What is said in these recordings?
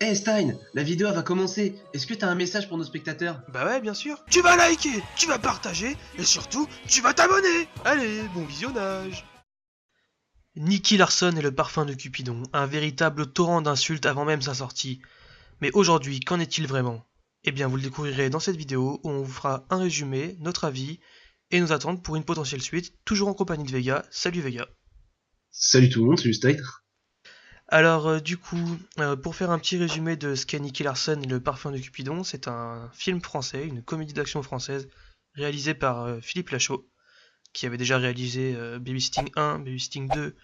Hey Stein, la vidéo va commencer. Est-ce que t'as un message pour nos spectateurs? Bah ouais, bien sûr. Tu vas liker, tu vas partager et surtout, tu vas t'abonner. Allez, bon visionnage. Nicky Larson est le parfum de Cupidon, un véritable torrent d'insultes avant même sa sortie. Mais aujourd'hui, qu'en est-il vraiment? Eh bien, vous le découvrirez dans cette vidéo où on vous fera un résumé, notre avis et nos attentes pour une potentielle suite, toujours en compagnie de Vega. Salut Vega. Salut tout le monde, salut Stein. Alors, pour faire un petit résumé de ce qu'est Nicky Larson et le parfum de Cupidon, c'est un film français, une comédie d'action française, réalisée par Philippe Lachaud, qui avait déjà réalisé Babysitting 1, Babysitting 2,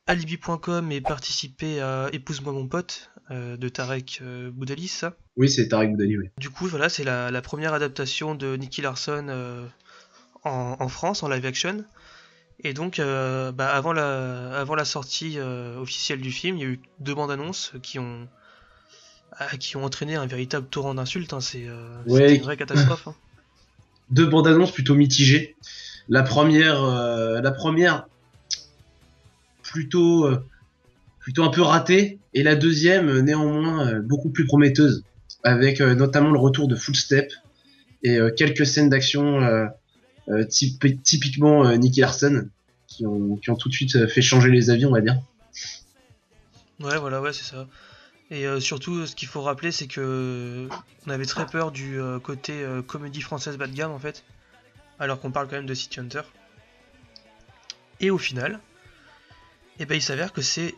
Alibi.com et participé à Épouse-moi mon pote de Tarek Boudali, ça. Oui, c'est Tarek Boudali, oui. Du coup, voilà, c'est la première adaptation de Nicky Larson en France, en live action. Et donc, avant la sortie officielle du film, il y a eu 2 bandes annonces qui ont entraîné un véritable torrent d'insultes, hein. C'était une Ouais, vraie catastrophe, hein. deux bandes annonces plutôt mitigées. La première plutôt, plutôt un peu ratée, et la deuxième, néanmoins, beaucoup plus prometteuse, avec notamment le retour de Footstep et quelques scènes d'action typiquement Nicky Larson, qui ont tout de suite fait changer les avis, on va dire. Ouais, voilà, ouais, c'est ça. Et surtout, ce qu'il faut rappeler, c'est que on avait très peur du côté comédie française bas de gamme, en fait, alors qu'on parle quand même de City Hunter. Et au final, eh ben, il s'avère que c'est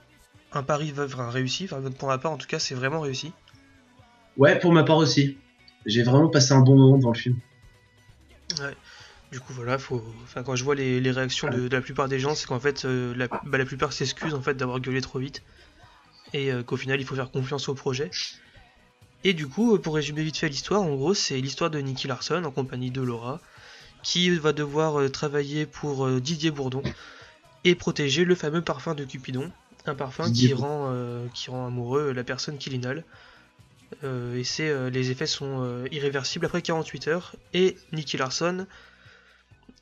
un pari réussi, enfin, pour ma part, en tout cas, c'est vraiment réussi. Ouais, pour ma part aussi. J'ai vraiment passé un bon moment dans le film. Ouais. Du coup, voilà, enfin, quand je vois les réactions de la plupart des gens, c'est qu'en fait, la plupart s'excusent en fait d'avoir gueulé trop vite et qu'au final, il faut faire confiance au projet. Et du coup, pour résumer vite fait l'histoire, en gros, c'est l'histoire de Nicky Larson en compagnie de Laura, qui va devoir travailler pour Didier Bourdon et protéger le fameux parfum de Cupidon, un parfum Didier qui rend amoureux la personne qui l'inhale. Les effets sont irréversibles après 48 heures, et Nicky Larson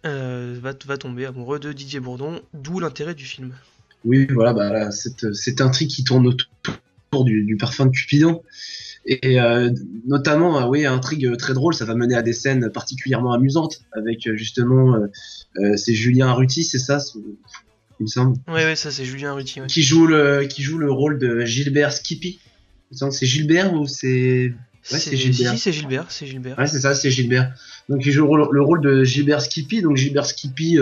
va tomber amoureux de Didier Bourdon, d'où l'intérêt du film. Oui, voilà, bah, là, cette intrigue qui tourne autour du parfum de Cupidon. Et notamment, oui, intrigue très drôle, ça va mener à des scènes particulièrement amusantes, avec justement, c'est Julien Arruti, c'est ça, il me semble, Ouais, ouais, ça c'est Julien Arruti, ouais. qui joue le rôle de Gilbert Skippy. Il me semble que c'est Gilbert ou c'est... Ouais, c'est Si, Gilbert. c'est Gilbert, c'est Gilbert. Ouais, c'est ça, c'est Gilbert. Donc il joue le rôle de Gilbert Skippy. Donc Gilbert Skippy,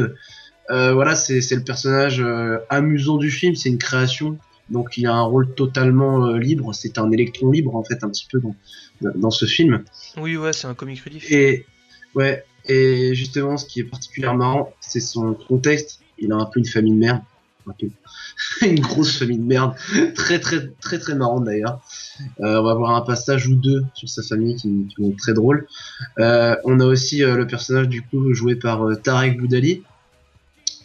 voilà, c'est le personnage amusant du film, c'est une création. Donc il a un rôle totalement libre, c'est un électron libre en fait un petit peu dans ce film. Oui, ouais, c'est un comic relief. Et ouais, et justement ce qui est particulièrement marrant, c'est son contexte. Il a un peu une famille de merde, un peu. Une grosse famille de merde, très très très très marrante d'ailleurs. On va avoir un passage ou deux sur sa famille qui vont être très drôles. On a aussi le personnage du coup joué par Tarek Boudali,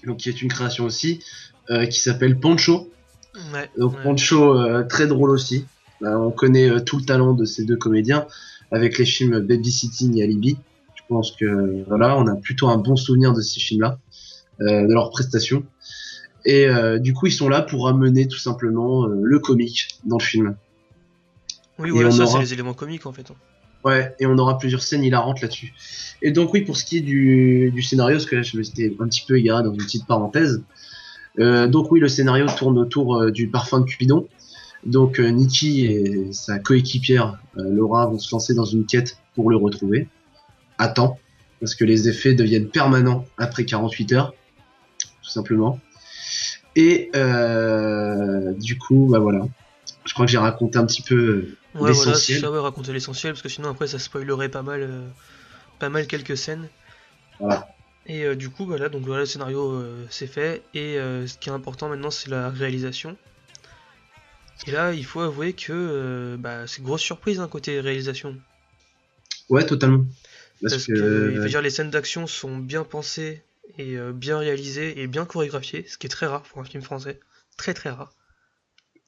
donc qui est une création aussi, qui s'appelle Pancho. Ouais, Donc ouais. Pancho, très drôle aussi. On connaît tout le talent de ces deux comédiens avec les films Babysitting et Alibi. Je pense que voilà, on a plutôt un bon souvenir de ces films-là, de leurs prestations. Et du coup, ils sont là pour amener tout simplement le comique dans le film. Oui, Et voilà, on ça c'est aura, les éléments comiques en fait, hein. ouais, et on aura plusieurs scènes hilarantes là-dessus. Et donc oui, pour ce qui est du scénario, parce que là je me suis un petit peu égaré dans une petite parenthèse. Donc oui, le scénario tourne autour du parfum de Cupidon. Donc Nikki et sa coéquipière Laura vont se lancer dans une quête pour le retrouver à temps, parce que les effets deviennent permanents après 48 heures, tout simplement. Et du coup, bah voilà, je crois que j'ai raconté un petit peu Ouais, voilà, c'est l'essentiel. ça, ouais, raconter l'essentiel, parce que sinon après ça spoilerait pas mal quelques scènes. Voilà. Et du coup, voilà, donc voilà, le scénario c'est fait, et ce qui est important maintenant c'est la réalisation. Et là, il faut avouer que c'est une grosse surprise, hein, côté réalisation. Ouais, totalement. Parce Parce que que, il faut dire, les scènes d'action sont bien pensées et bien réalisées et bien chorégraphiées, ce qui est très rare pour un film français. Très très rare.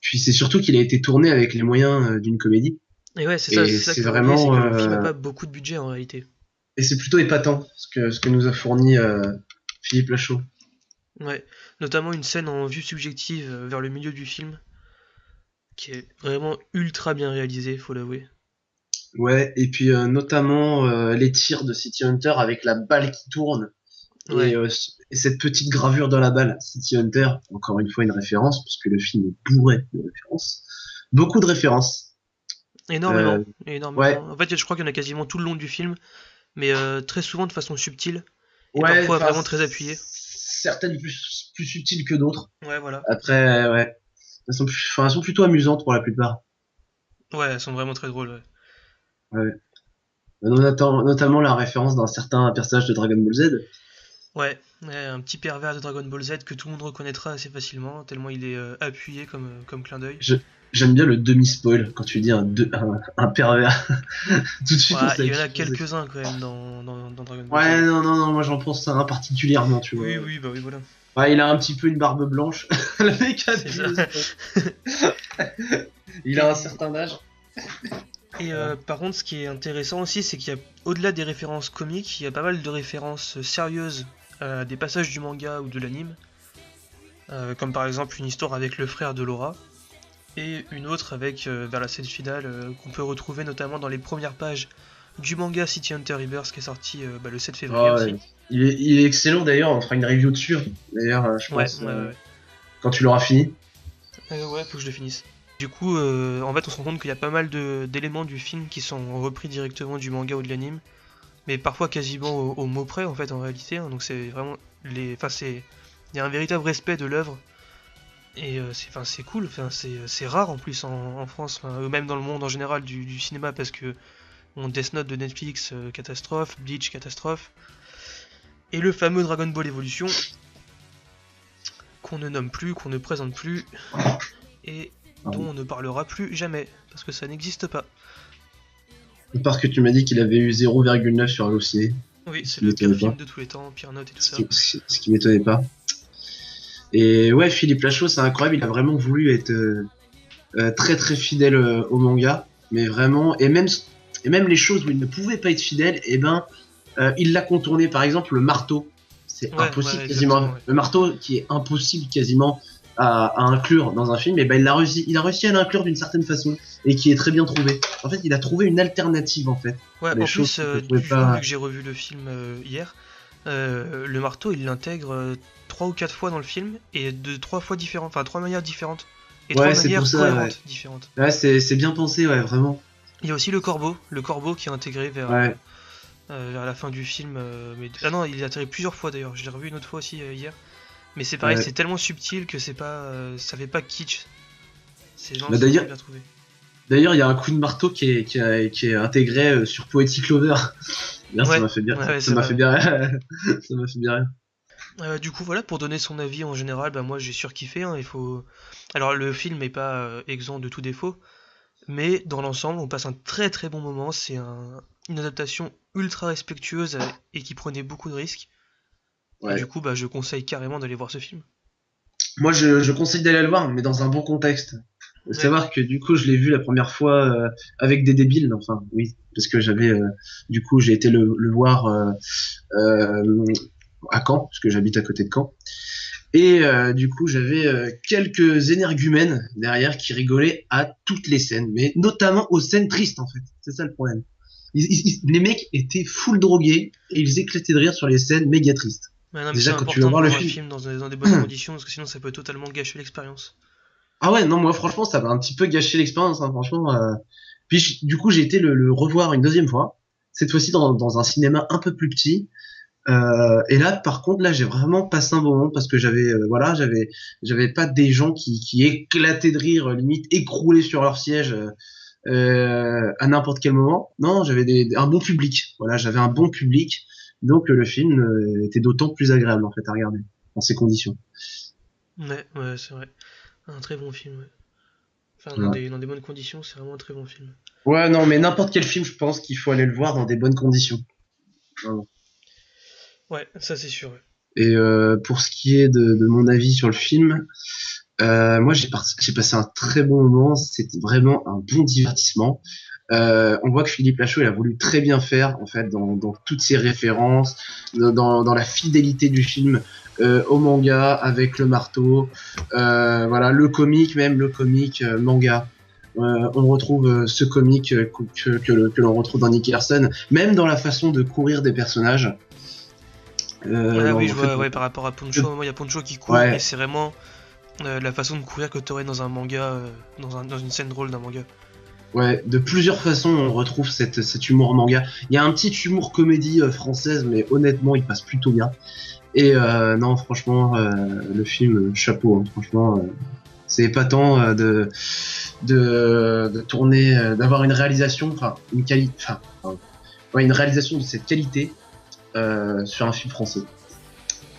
puis c'est surtout qu'il a été tourné avec les moyens d'une comédie. Et ouais, Et c'est ça c'est qu'il faut rappeler, c'est vraiment que le film a pas beaucoup de budget en réalité. et c'est plutôt épatant ce que nous a fourni Philippe Lachaud. Ouais, notamment une scène en vue subjective vers le milieu du film. qui est vraiment ultra bien réalisé, faut l'avouer. Ouais, et puis notamment les tirs de City Hunter avec la balle qui tourne et, Ouais, et cette petite gravure dans la balle. City Hunter, encore une fois une référence, puisque le film est bourré de références. Beaucoup de références. énormément, Euh, énormément. ouais, En fait, je crois qu'il y en a quasiment tout le long du film, mais très souvent de façon subtile, et ouais, parfois enfin, vraiment très appuyée. certaines plus subtiles que d'autres. Ouais, voilà. Après, ouais, elles sont plutôt amusantes pour la plupart. Ouais, elles sont vraiment très drôles, ouais. Ouais. Notamment la référence d'un certain personnage de Dragon Ball Z. Ouais, ouais, un petit pervers de Dragon Ball Z que tout le monde reconnaîtra assez facilement, tellement il est appuyé comme clin d'œil. Je- J'aime bien le demi-spoil quand tu dis un pervers. Tout de suite, on Ouais, il sait y en a qui c'est. quelques-uns quand même dans Dragon Ball Ouais, Z. non, non, non, moi j'en pense à un particulièrement, tu vois. Oui, oui, bah oui, voilà. Ouais, il a un petit peu une barbe blanche. Le mec a C'est dit ça. le spoil. Il a un Et, certain âge. Ouais. par contre, ce qui est intéressant aussi, c'est qu'il y a, au-delà des références comiques, il y a pas mal de références sérieuses à des passages du manga ou de l'anime. Comme par exemple une histoire avec le frère de Laura, et une autre avec, vers la scène finale, qu'on peut retrouver notamment dans les premières pages du manga City Hunter Rebirth qui est sorti le 7 février Ah ouais. aussi. Il est excellent d'ailleurs, on fera une review dessus. D'ailleurs, je Ouais, pense, ouais, ouais, ouais. quand tu l'auras fini. Ouais, faut que je le finisse. Du coup, en fait, on se rend compte qu'il y a pas mal d'éléments du film qui sont repris directement du manga ou de l'anime, mais parfois quasiment au mot près en fait en réalité. Hein. Donc c'est vraiment enfin il y a un véritable respect de l'œuvre et c'est cool. Enfin, c'est rare en plus en France, enfin, même dans le monde en général du cinéma parce que Death Note de Netflix catastrophe, Bleach catastrophe, et le fameux Dragon Ball Evolution qu'on ne nomme plus, qu'on ne présente plus et dont on ne parlera plus jamais parce que ça n'existe pas. Parce que tu m'as dit qu'il avait eu 0,9 sur Allociné, Oui, ce c'est qui le pire m'étonnait film pas. de tous les temps, pire note et tout ça. Ce qui m'étonnait pas. Et ouais, Philippe Lachaud, c'est incroyable, il a vraiment voulu être très très fidèle au manga, mais vraiment, et même les choses où il ne pouvait pas être fidèle, et ben, il l'a contourné. Par exemple, le marteau, c'est Ouais, impossible ouais, exactement, quasiment. ouais. Le marteau qui est impossible quasiment à inclure dans un film, et ben il a réussi à l'inclure d'une certaine façon et qui est très bien trouvé. En fait, il a trouvé une alternative en fait Ouais, pour les en choses plus, qu'il ne trouvait du coup, vu pas. que j'ai revu le film hier, le marteau, il l'intègre 3 ou 4 fois dans le film, et de 3 fois différentes, enfin 3 manières différentes, et trois Ouais, c'est pour manières ça. Ouais, cohérentes différentes. ouais c'est bien pensé, ouais, vraiment. Il y a aussi le corbeau qui est intégré Ouais, vers la fin du film. Ah non, il est intégré plusieurs fois d'ailleurs, je l'ai revu une autre fois aussi hier. Mais c'est pareil, c'est ouais. tellement subtil que c'est pas, ça fait pas kitsch. Bah, C'est vraiment bien trouvé. d'ailleurs, il y a un coup de marteau qui est intégré sur Poetic Lover. Là, ça Ouais, m'a fait bien, ouais, ouais, ça c'est m'a vrai, fait ouais. bien, ça m'a fait bien rire. Du coup, voilà, pour donner son avis en général, bah, moi j'ai surkiffé. Hein, il faut... Alors, le film n'est pas exempt de tout défaut, mais dans l'ensemble, on passe un très très bon moment. C'est une adaptation ultra respectueuse et qui prenait beaucoup de risques. Et du Ouais. coup, bah, je conseille carrément d'aller voir ce film. Moi, je conseille d'aller le voir, mais dans un bon contexte. Faut Ouais, savoir que du coup, je l'ai vu la première fois avec des débiles. Enfin, oui, parce que du coup, j'ai été le voir euh, à Caen, parce que j'habite à côté de Caen. Et du coup, j'avais quelques énergumènes derrière qui rigolaient à toutes les scènes, mais notamment aux scènes tristes en fait. C'est ça le problème. Les mecs étaient full drogués et ils éclataient de rire sur les scènes méga tristes. ouais, non, mais c'est Déjà, quand tu vas important de voir le voir un film. film dans des bonnes conditions, parce que sinon ça peut totalement gâcher l'expérience. Ah ouais, non, moi franchement, ça m'a un petit peu gâché l'expérience, hein, franchement. Puis du coup, j'ai été le revoir une deuxième fois, cette fois-ci dans un cinéma un peu plus petit. Et là, par contre, là, j'ai vraiment passé un bon moment parce que voilà, j'avais pas des gens qui éclataient de rire, limite écroulés sur leur siège à n'importe quel moment. Non, j'avais un bon public. Voilà, j'avais un bon public, donc le film était d'autant plus agréable en fait à regarder dans ces conditions. Ouais, ouais, c'est vrai. Un très bon film, ouais. Enfin, Voilà. dans des bonnes conditions, c'est vraiment un très bon film. Ouais, non, mais n'importe quel film, je pense qu'il faut aller le voir dans des bonnes conditions. Vraiment. Ouais, ça c'est sûr. Ouais. Et pour ce qui est de mon avis sur le film, moi j'ai passé un très bon moment. C'était vraiment un bon divertissement. On voit que Philippe Lachaud il a voulu très bien faire en fait dans toutes ses références, dans la fidélité du film au manga avec le marteau, voilà, le comique, même le comique manga. On retrouve ce comique que l'on retrouve dans Nicky Larson, même dans la façon de courir des personnages. Ah oui, En je fait, vois, ouais, par rapport à Poncho, moi il y a Poncho qui court, et ouais, c'est vraiment la façon de courir que t'aurais dans un manga, dans une scène drôle d'un manga. ouais, de plusieurs façons on retrouve cet humour manga. Il y a un petit humour comédie française, mais honnêtement il passe plutôt bien. Et non, franchement, le film, chapeau, hein, franchement, c'est épatant de tourner, d'avoir une réalisation, enfin une qualité, enfin ouais, une réalisation de cette qualité sur un film français.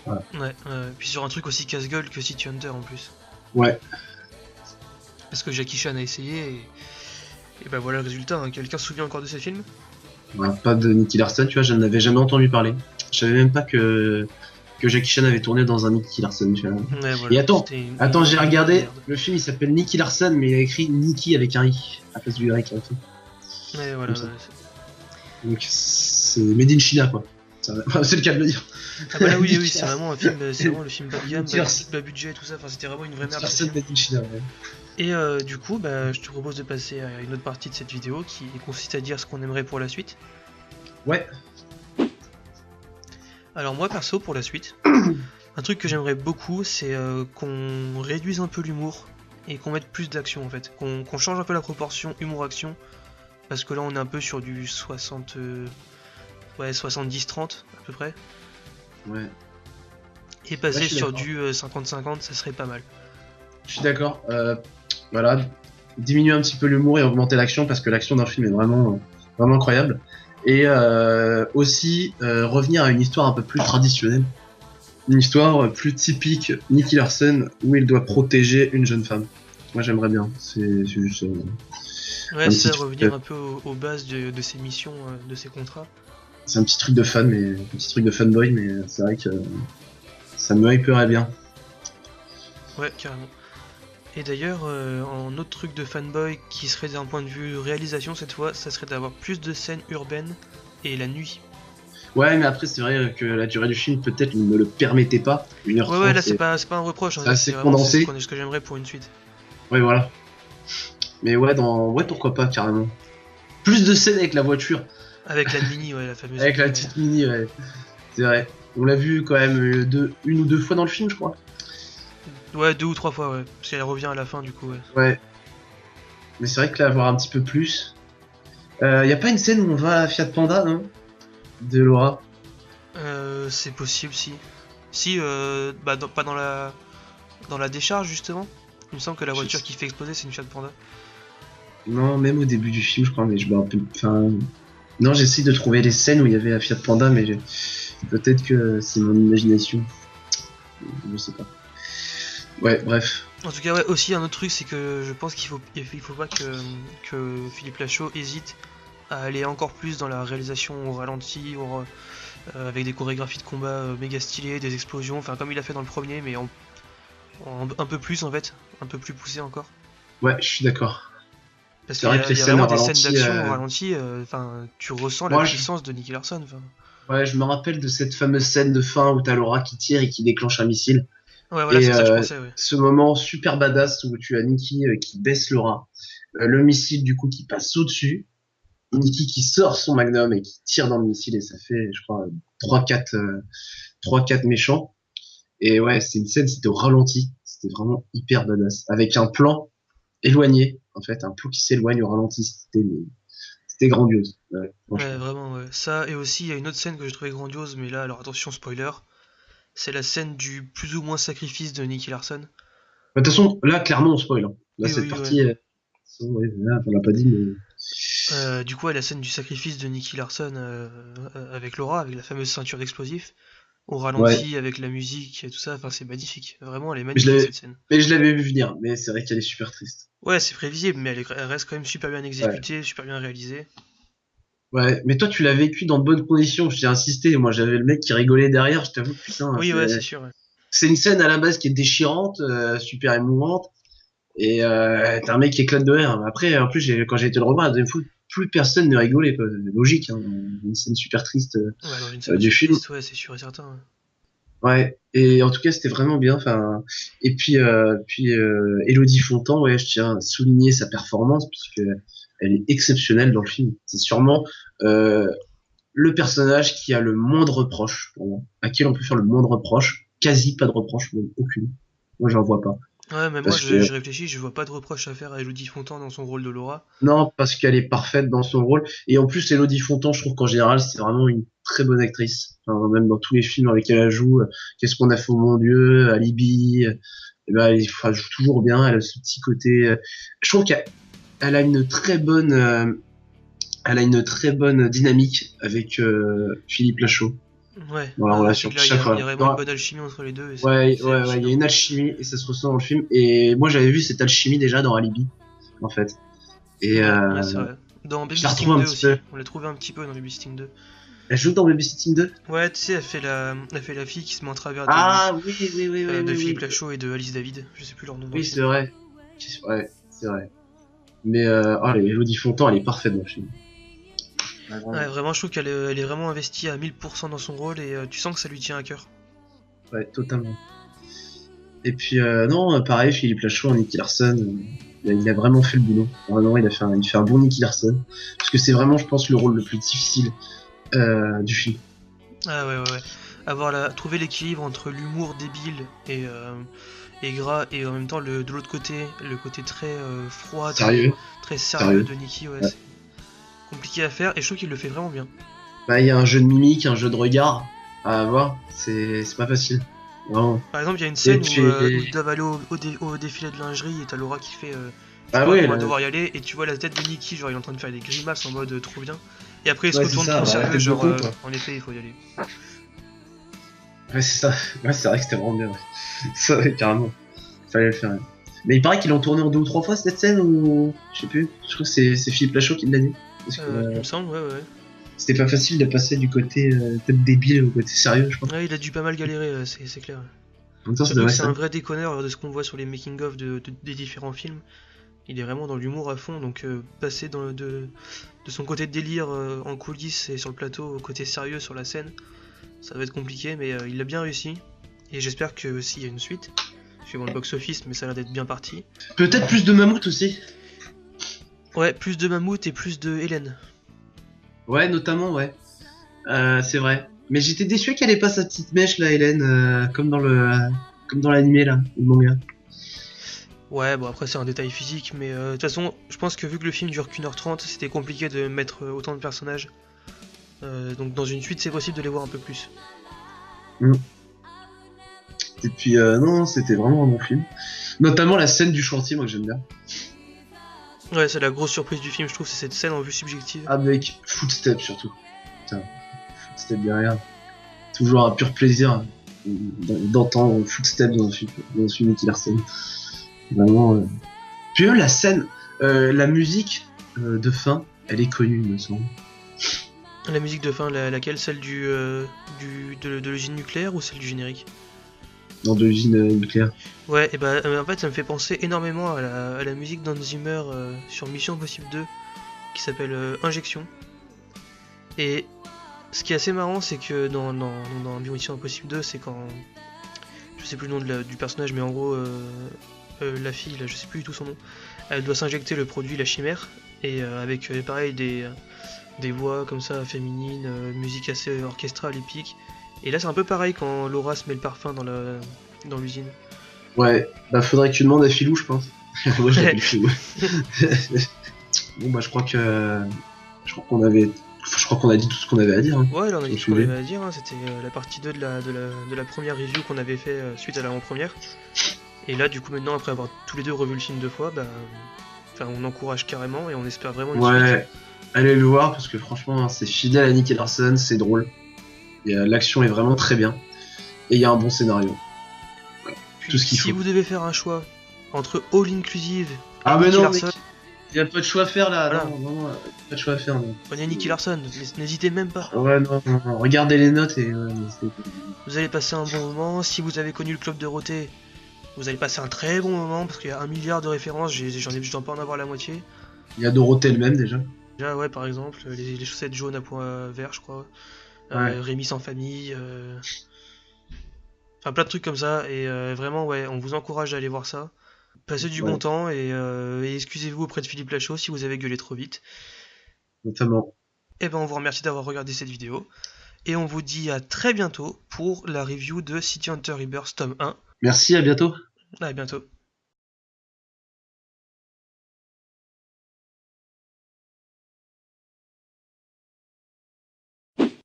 Voilà. Ouais, puis sur un truc aussi casse-gueule que City Hunter en plus. Ouais. Parce que Jackie Chan a essayé, et bah voilà le résultat, hein. Quelqu'un se souvient encore de ces films? Voilà, pas de Nicky Larson, tu vois, je n'avais jamais entendu parler. Je savais même pas que Jackie Chan avait tourné dans un Nicky Larson, tu vois. Ouais, Et voilà, attends, c'était attends, j'ai une énorme regardé, merde. le film il s'appelle Nicky Larson, mais il a écrit Nicky avec un I à place du Y à la fin, Ouais, voilà, comme ça. Donc c'est Made in China, quoi. C'est le cas de le dire. ah bah là oui, oui, Nicky c'est vraiment un film, c'est vraiment le film bas de gamme, Nicky Larson, bas budget et tout ça, enfin c'était vraiment une vraie Nicky merde ce Larson film. Made in China, ouais. Et du coup, bah, je te propose de passer à une autre partie de cette vidéo qui consiste à dire ce qu'on aimerait pour la suite. Ouais, Alors moi perso, pour la suite, un truc que j'aimerais beaucoup, c'est qu'on réduise un peu l'humour et qu'on mette plus d'action en fait, qu'on change un peu la proportion humour-action, parce que là on est un peu sur du 60, ouais, 70-30 à peu près, ouais. et Ouais, je passer suis sur d'accord. du 50-50, ça serait pas mal. Je suis d'accord. Voilà, diminuer un petit peu l'humour et augmenter l'action parce que l'action d'un film est vraiment, vraiment incroyable. Et aussi revenir à une histoire un peu plus traditionnelle, une histoire plus typique Nicky Larson où il doit protéger une jeune femme. Moi j'aimerais bien. C'est juste Ouais, un petit ça, truc, revenir un peu aux bases de ces missions, de ces contrats. c'est un petit truc de fan, mais un petit truc de fanboy, mais c'est vrai que ça me hyperait bien. Ouais, carrément. Et d'ailleurs, en autre truc de fanboy qui serait d'un point de vue réalisation cette fois, ça serait d'avoir plus de scènes urbaines et la nuit. Ouais, mais après c'est vrai que la durée du film peut-être ne le permettait pas. Une heure Ouais, ouais, trente là c'est c'est pas un reproche, hein, c'est c'est assez vraiment condensé. ce que j'aimerais pour une suite. Ouais, voilà. Mais ouais, ouais, pourquoi pas, carrément. Plus de scènes avec la voiture, Avec la mini, ouais, la fameuse avec la mini, ouais. petite mini, ouais. C'est vrai. On l'a vu quand même une ou deux fois dans le film, je crois. Ouais, 2 ou 3 fois, ouais. Parce qu'elle revient à la fin, du coup, ouais. Ouais. Mais c'est vrai que là, avoir un petit peu plus. Y a pas une scène où on va à Fiat Panda, non? De Laura. C'est possible, si. Si, bah, pas dans la décharge, justement. Il me semble que la Je voiture sais- qui fait exploser, c'est une Fiat Panda. Non, même au début du film, je crois, mais je me rappelle. Enfin. Non, j'essaie de trouver les scènes où il y avait la Fiat Panda, mais peut-être que c'est mon imagination. Je sais pas. Ouais, bref. En tout cas, ouais, aussi, un autre truc, c'est que je pense il faut pas que Philippe Lachaud hésite à aller encore plus dans la réalisation au ralenti, avec des chorégraphies de combat méga stylées, des explosions, enfin comme il a fait dans le premier, mais un peu plus en fait, un peu plus poussé encore. Ouais, je suis d'accord. Parce C'est qu'il y vrai que a, les il y a scènes vraiment au des scènes ralenti. d'action au ralenti, enfin tu ressens la Moi, puissance de Nicky Larson. Enfin. ouais, je me rappelle de cette fameuse scène de fin où t'as Laura qui tire et qui déclenche un missile. Ouais, voilà, Et c'est ça que je pensais, ouais. ce moment super badass où tu as Nikki qui baisse Laura, le missile du coup qui passe au-dessus, Nikki qui sort son magnum et qui tire dans le missile et ça fait, je crois, 3-4 3-4 méchants. Et ouais, c'est une scène, c'était au ralenti, c'était vraiment hyper badass, avec un plan éloigné, en fait, un plan qui s'éloigne au ralenti, c'était grandiose, ouais, Ouais, franchement. vraiment, ouais. Ça, et aussi, il y a une autre scène que j'ai trouvé grandiose, mais là, alors attention, spoiler, c'est la scène du plus ou moins sacrifice de Nicky Larson. De toute façon, là, clairement, on spoil, hein. Là, Oui, cette oui, ouais. partie, ouais, là, on l'a pas dit, mais Du coup, ouais, la scène du sacrifice de Nicky Larson avec Laura, avec la fameuse ceinture d'explosifs, au ouais. ralenti, avec la musique et tout ça, enfin, c'est magnifique. Vraiment, elle est Mais je magnifique l'avais, cette scène. mais je l'avais vu venir, mais c'est vrai qu'elle est super triste. Ouais, c'est prévisible, mais elle reste quand même super bien Ouais. exécutée, super bien réalisée. Ouais, mais toi, tu l'as vécu dans de bonnes conditions. J'ai insisté. Moi, j'avais le mec qui rigolait derrière. Je t'avoue, putain, Oui, ouais, c'est sûr. Ouais. c'est une scène à la base qui est déchirante, super émouvante. Et t'as un mec qui éclate de rire. Après, en plus, quand j'ai été le revoir la deuxième fois, plus personne ne rigolait, quoi. Logique, hein. Une scène super triste Ouais, dans une scène du aussi film. triste, ouais, c'est sûr et certain. Ouais. Ouais, et en tout cas, c'était vraiment bien. Enfin, et puis Élodie Fontan, ouais, je tiens à souligner sa performance puisque elle est exceptionnelle dans le film. C'est sûrement euh, le personnage qui a le moins de reproches pour moi, à qui on peut faire le moins de reproches, quasi pas de reproches, même aucune. Moi, j'en vois pas, Ouais, mais moi parce que je réfléchis, je vois pas de reproche à faire à Elodie Fontan dans son rôle de Laura. non, parce qu'elle est parfaite dans son rôle. Et en plus, Élodie Fontan, je trouve qu'en général, c'est vraiment une très bonne actrice. Enfin, même dans tous les films dans lesquels elle joue, Qu'est-ce qu'on a fait au mon Dieu, Alibi, eh ben, elle joue toujours bien. Elle a ce petit côté. Je trouve qu'elle a une très bonne, elle a une très bonne dynamique avec Philippe Lachaud Ouais, dans la c'est relation. clair, Chaque il y a fois. vraiment une bonne alchimie entre les deux et Ouais, c'est ouais, ouais, il y a hallucinant. une alchimie et ça se ressent dans le film. Et moi, j'avais vu cette alchimie déjà dans Alibi, en fait. Et Ouais, c'est vrai. Dans je la Babysitting retrouve un 2 petit peu. aussi, on l'a trouvé un petit peu dans Babysitting 2. Elle joue dans Babysitting 2? Ouais, tu sais, elle fait la fille qui se met en travers Ah oui, oui, oui, oui, de oui, Philippe oui. Lachaud et de Alice David, je sais plus leur nom dans le Oui, film. c'est vrai. Ouais, c'est vrai. Mais oh, Elodie Fontan, elle est parfaite dans le film. Ouais, Ouais, vraiment. vraiment, je trouve elle est vraiment investie à 1000% dans son rôle et tu sens que ça lui tient à cœur. Ouais, totalement. Et puis non, pareil, Philippe Lachaud, Nicky Larson, il a vraiment fait le boulot. Vraiment, il fait un bon Nicky Larson. Parce que c'est vraiment, je pense, le rôle le plus difficile du film. Ah ouais, ouais, ouais. Trouver l'équilibre entre l'humour débile et gras et en même temps de l'autre côté, le côté très froid, Sérieux, très sérieux sérieux. de Nicky, ouais, Ouais. c'est compliqué à faire et je trouve qu'il le fait vraiment bien. Bah, il y a un jeu de mimique, un jeu de regard à avoir. C'est pas facile. Vraiment. Par exemple, il y a une Et scène où ils puis, doivent aller au défilé de lingerie et t'as Laura qui fait je bah crois ouais, qu'on va là, devoir y aller et tu vois la tête de Nicky, genre il est en train de faire des grimaces en mode trop bien. Et après il se ouais, c'est retourne ça, trop bah, la sérieux, tête de genre con, quoi. en effet il faut y aller. Ouais, c'est ça. Ouais, c'est vrai que c'était vraiment bien. Ouais. Ça, ouais, carrément. Fallait le faire. Ouais. Mais il paraît qu'ils l'ont tourné en deux ou trois fois cette scène ou je sais plus. Je crois que c'est Philippe Lachaud qui l'a dit. Parce que Il me semble, ouais, ouais. c'était pas facile de passer du côté tête débile au côté sérieux, je crois. Ouais, il a dû pas mal galérer, c'est clair. En même temps, ça Surtout devait que être c'est ça. un vrai déconneur de ce qu'on voit sur les making-of des différents films. Il est vraiment dans l'humour à fond, donc passer de son côté de délire en coulisses et sur le plateau au côté sérieux sur la scène, ça va être compliqué, mais il a bien réussi. Et j'espère que s'il y a une suite, suivant le box-office, mais ça a l'air d'être bien parti. Peut-être plus de mammouth aussi. Ouais, plus de Mammouth et plus de Hélène. Ouais, notamment, ouais. C'est vrai. Mais j'étais déçu qu'elle ait pas sa petite mèche là, Hélène, comme dans l'animé là, ou le manga. Ouais, bon après c'est un détail physique, mais de toute façon, je pense que vu que le film dure qu'1h30, c'était compliqué de mettre autant de personnages. Donc dans une suite, c'est possible de les voir un peu plus. Mm. Et puis non, c'était vraiment un bon film. Notamment la scène du chantier, moi que j'aime bien. Ouais, c'est la grosse surprise du film, je trouve, c'est cette scène en vue subjective. Avec Footstep surtout. Putain, Footstep derrière. Toujours un pur plaisir d'entendre Footstep dans un film de Nicky Larson. Vraiment. Puis même la scène, la musique de fin, elle est connue, il me semble. La musique de fin, laquelle? Celle de l'usine nucléaire ou celle du générique? Dans de l'usine nucléaire. Ouais, et bah en fait ça me fait penser énormément à la musique d'Hans Zimmer sur Mission Impossible 2 qui s'appelle Injection. Et ce qui est assez marrant, c'est que dans Mission Impossible 2, c'est quand. Je sais plus le nom du personnage, mais en gros, la fille, là, je sais plus du tout son nom, elle doit s'injecter le produit, la chimère, et avec pareil des voix comme ça féminines, musique assez orchestrale, épique. Et là, c'est un peu pareil quand Laura se met le parfum dans l'usine. Ouais, bah faudrait que tu demandes à Philou, je pense. Moi je Ouais, l'appelle Philou. Bon bah je crois qu'on avait, je crois qu'on a dit tout ce qu'on avait à dire hein, ouais, là on a sur dit le tout ce qu'on avait sujet. à dire, hein. C'était la partie 2 de la première review qu'on avait fait suite à l'avant-première. Et là, du coup, maintenant, après avoir tous les deux revu le film deux fois, bah, enfin, on encourage carrément et on espère vraiment une suite. Ouais, allez le voir parce que franchement c'est fidèle à Nicky Larson, c'est drôle. L'action est vraiment très bien et il y a un bon scénario. Tout Puis, ce qu'il si faut. vous devez faire un choix entre All Inclusive et Ah mais Nicky non mec, Larson, il y a pas de choix à faire là, voilà, non, non, pas de choix à faire. Non. prenez Nicky Larson, n'hésitez même pas. Ouais non, non, non. Regardez les notes et Vous allez passer un bon moment. Si vous avez connu le Club de Dorothée, vous allez passer un très bon moment parce qu'il y a un milliard de références, je dois pas en avoir la moitié. il y a Dorothée elle-même déjà. Déjà, ouais, par exemple, les chaussettes jaunes à points verts, je crois. Ouais. Rémi sans famille. Enfin, plein de trucs comme ça, et vraiment, ouais, on vous encourage à aller voir ça. Passez du bon Ouais, temps, et excusez-vous auprès de Philippe Lachaud si vous avez gueulé trop vite. notamment. Et ben, on vous remercie d'avoir regardé cette vidéo, et on vous dit à très bientôt pour la review de City Hunter Rebirth tome 1. Merci, à bientôt. À bientôt.